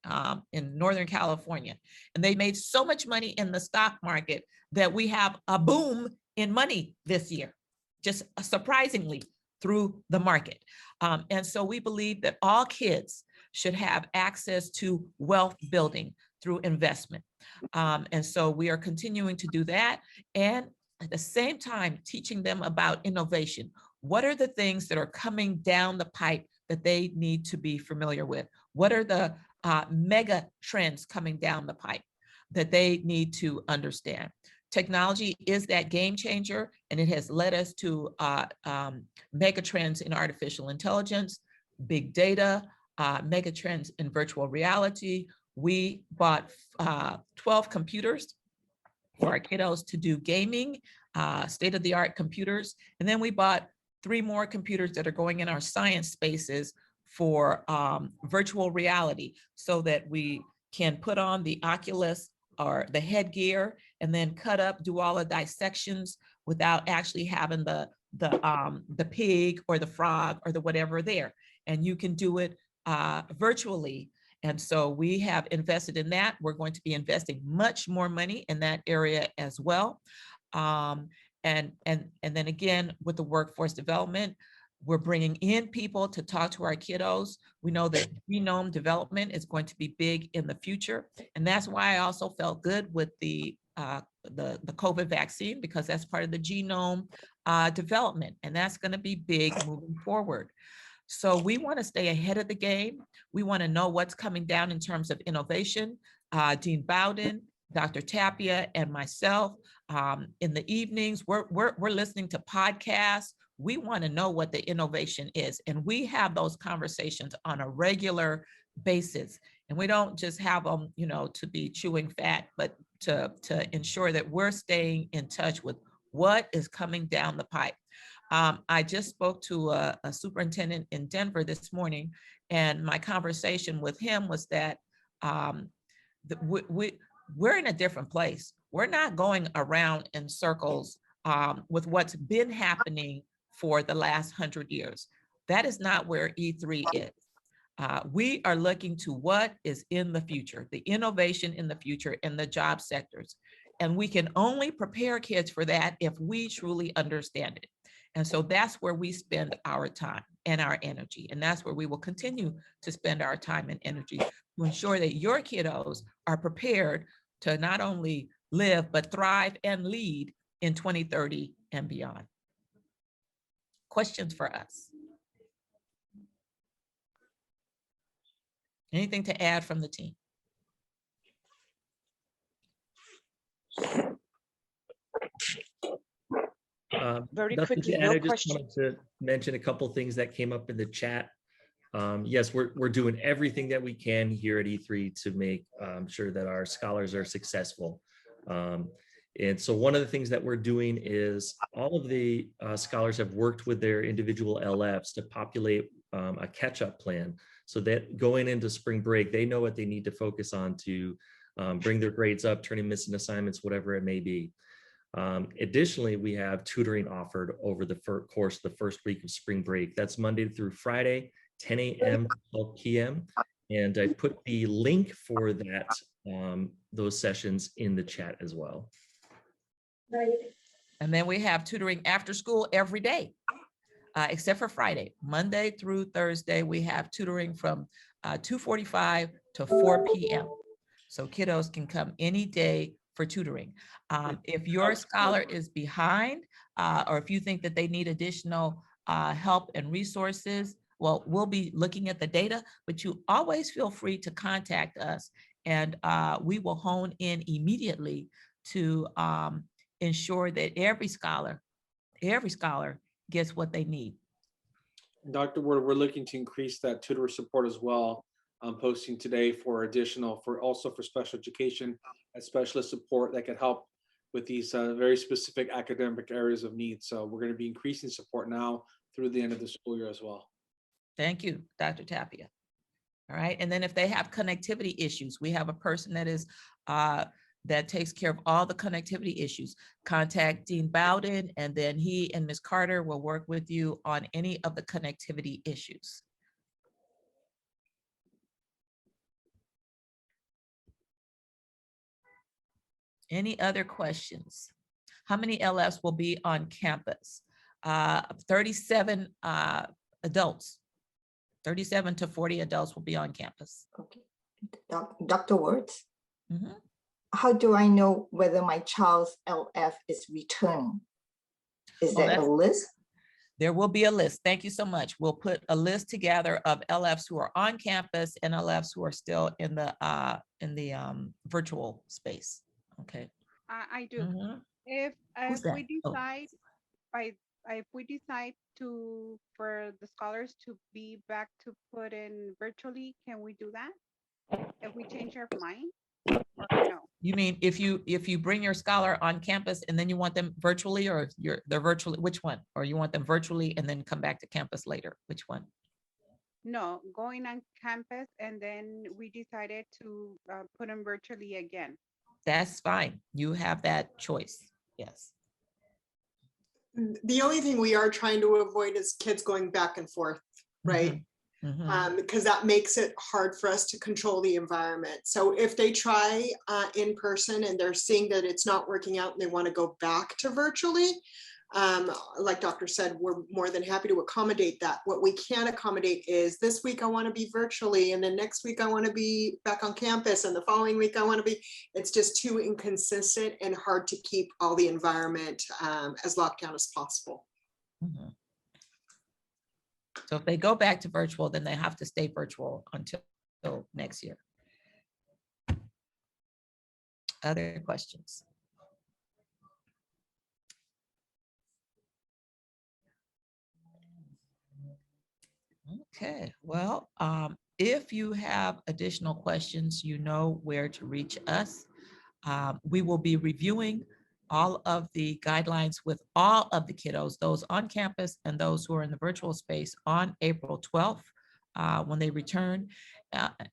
in Northern California. And they made so much money in the stock market that we have a boom in money this year, just surprisingly through the market. And so we believe that all kids should have access to wealth building through investment. And so we are continuing to do that. And at the same time, teaching them about innovation. What are the things that are coming down the pipe that they need to be familiar with? What are the mega trends coming down the pipe that they need to understand? Technology is that game changer, and it has led us to mega trends in artificial intelligence, big data, mega trends in virtual reality. We bought 12 computers for our kiddos to do gaming, state-of-the-art computers. And then we bought 3 more computers that are going in our science spaces for virtual reality, so that we can put on the Oculus or the headgear and then cut up, do all the dissections without actually having the pig or the frog or the whatever there. And you can do it virtually. And so we have invested in that. We're going to be investing much more money in that area as well. And then again, with the workforce development, we're bringing in people to talk to our kiddos. We know that genome development is going to be big in the future. And that's why I also felt good with the COVID vaccine, because that's part of the genome development. And that's going to be big moving forward. So we want to stay ahead of the game. We want to know what's coming down in terms of innovation. Dean Bowden, Dr. Tapia, and myself, in the evenings, we're listening to podcasts. We want to know what the innovation is. And we have those conversations on a regular basis. And we don't just have them, to be chewing fat, but to ensure that we're staying in touch with what is coming down the pipe. I just spoke to a superintendent in Denver this morning, and my conversation with him was that we're in a different place. We're not going around in circles with what's been happening for the last 100 years. That is not where E3 is. We are looking to what is in the future, the innovation in the future in the job sectors. And we can only prepare kids for that if we truly understand it. And so that's where we spend our time and our energy. And that's where we will continue to spend our time and energy to ensure that your kiddos are prepared to not only live, but thrive and lead in 2030 and beyond. Questions for us? Anything to add from the team? Very Nothing quickly, to add. no I just question. wanted to mention a couple things that came up in the chat. Yes, we're doing everything that we can here at E3 to make sure that our scholars are successful. And so one of the things that we're doing is all of the scholars have worked with their individual LFs to populate a catch-up plan, so that going into spring break, they know what they need to focus on to bring their grades up, turning missing assignments, whatever it may be. Additionally, we have tutoring offered over the course of the first week of spring break. That's Monday through Friday, 10 a.m. to 12 p.m. And I put the link for that, those sessions in the chat as well. And then we have tutoring after school every day, except for Friday. Monday through Thursday, we have tutoring from 2:45 to 4 p.m. So kiddos can come any day for tutoring. If your scholar is behind, or if you think that they need additional help and resources, well, we'll be looking at the data, but you always feel free to contact us, and we will hone in immediately to ensure that every scholar gets what they need. Dr. Ward, we're looking to increase that tutor support as well. I'm posting today for additional, also for special education and specialist support that can help with these very specific academic areas of need. So we're going to be increasing support now through the end of the school year as well. Thank you, Dr. Tapia. All right, and then if they have connectivity issues, we have a person that is that takes care of all the connectivity issues. Contact Dean Bowden, and then he and Ms. Carter will work with you on any of the connectivity issues. Any other questions? How many LFs will be on campus? 37 adults. 37 to 40 adults will be on campus. Okay. Dr. Wertz, Mhm. how do I know whether my child's LF is returning? Is Well, there a list? There will be a list. Thank you so much. We'll put a list together of LFs who are on campus and LFs who are still in the virtual space. Okay. I do. Mhm. If Who's we that? Oh. decide by if we decide for the scholars to be back to put in virtually, can we do that? If we change our mind or no? You mean if you bring your scholar on campus and then you want them virtually, or they're virtually, which one? Or you want them virtually and then come back to campus later? Which one? No, going on campus and then we decided to put them virtually again. That's fine. You have that choice. Yes. The only thing we are trying to avoid is kids going back and forth, right? Mhm. Because that makes it hard for us to control the environment. So if they try in person and they're seeing that it's not working out and they want to go back to virtually, like Doctor said, we're more than happy to accommodate that. What we can't accommodate is this week I want to be virtually, and then next week I want to be back on campus, and the following week I want to be. It's just too inconsistent and hard to keep all the environment as locked down as possible. Mhm. So if they go back to virtual, then they have to stay virtual until next year. Other questions? Okay, well, if you have additional questions, you know where to reach us. We will be reviewing all of the guidelines with all of the kiddos, those on campus and those who are in the virtual space, on April 12th when they return.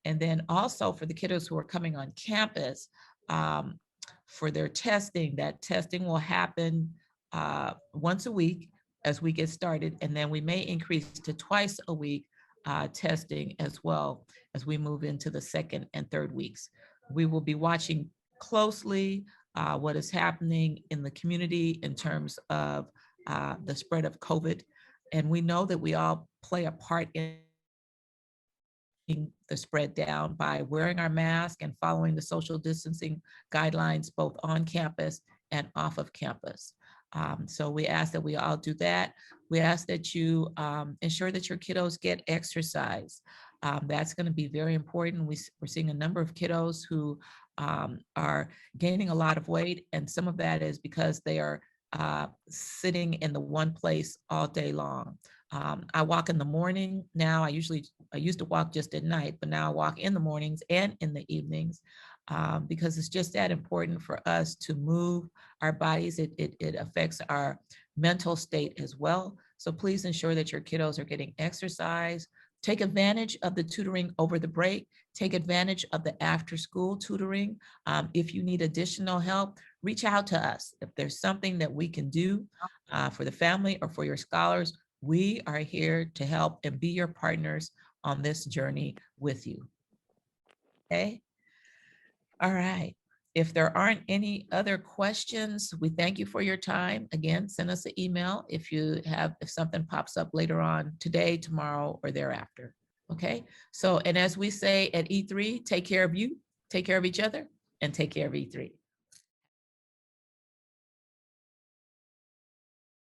And then also for the kiddos who are coming on campus for their testing, that testing will happen once a week as we get started. And then we may increase to twice a week testing as well as we move into the second and third weeks. We will be watching closely what is happening in the community in terms of the spread of COVID. And we know that we all play a part in the spread down by wearing our mask and following the social distancing guidelines, both on campus and off of campus. So we ask that we all do that. We ask that you ensure that your kiddos get exercise. That's going to be very important. We're seeing a number of kiddos who are gaining a lot of weight, and some of that is because they are sitting in the one place all day long. I walk in the morning now. I used to walk just at night, but now I walk in the mornings and in the evenings because it's just that important for us to move our bodies. It affects our mental state as well. So please ensure that your kiddos are getting exercise. Take advantage of the tutoring over the break. Take advantage of the after-school tutoring. If you need additional help, reach out to us. If there's something that we can do for the family or for your scholars, we are here to help and be your partners on this journey with you. Okay? All right. If there aren't any other questions, we thank you for your time. Again, send us an email if something pops up later on today, tomorrow, or thereafter. Okay? So, and as we say at E3, take care of you, take care of each other, and take care of E3.